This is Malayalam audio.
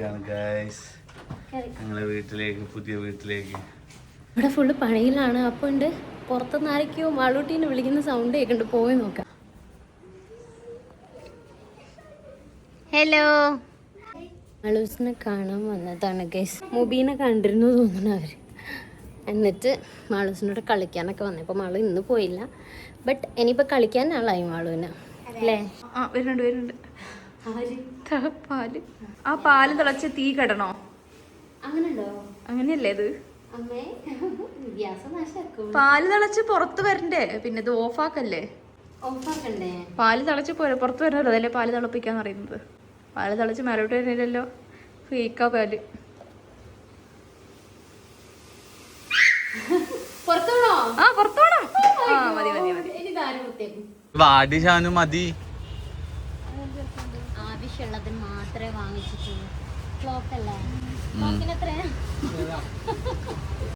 കയറിയിരിക്കുകയാണ് ഗൈസ് ഞങ്ങളെ വീട്ടിലേക്ക്, പുതിയ വീട്ടിലേക്ക്. ഇവിടെ ഫുള്ള് പണിയിലാണ്. അപ്പോൾ ഉണ്ട് പുറത്തുനിന്ന് ആരൊക്കെയോ മാളൂട്ടീനെ വിളിക്കുന്ന സൗണ്ട് കേൾക്കുന്നുണ്ട്. പോയി നോക്കാം. ഹലോ, മാളൂസിനെ കാണാൻ വന്നതാണ് ഗൈസ്. മുബീനെ കണ്ടിരുന്നു തോന്നുന്നു അവർ. എന്നിട്ട് മാളൂസിനോട് കളിക്കാനൊക്കെ വന്നു. ഇപ്പോൾ മാളു ഇന്ന് പോയില്ല. ബട്ട് ഇനിയിപ്പോൾ കളിക്കാൻ ആളായി മാളൂന് അല്ലേ? വരുന്നുണ്ട്. പാല്, ആ പാല് തിളച്ച് തീ കെടണോ? അങ്ങനെയുണ്ടോ? അങ്ങനെയല്ലേ ഇത്? അമ്മേ പാല് തിളച്ച് പുറത്ത് വരണ്ടേ, പിന്നെ ഇത് ഓഫാക്കല്ലേ? ഓഫാക്കണ്ടേ? പാല് തിളച്ച് പുറത്ത് വരണല്ലോ, അതല്ലേ പാല് തിളപ്പിക്കാന്ന് പറയുന്നത്. പാല് തിളച്ച് മരോട്ട് വരുന്നില്ലല്ലോ, ഫേക്കാ പാല്. ആ പുറത്തോണം. ആ മതി. വാടി ഷാനു മതി. ആവശ്യമുള്ളത് മാത്രമേ വാങ്ങിച്ചിട്ടുള്ളൂ. ക്ലോക്ക് അല്ലേ? ക്ലോക്കിന് എത്രയാ?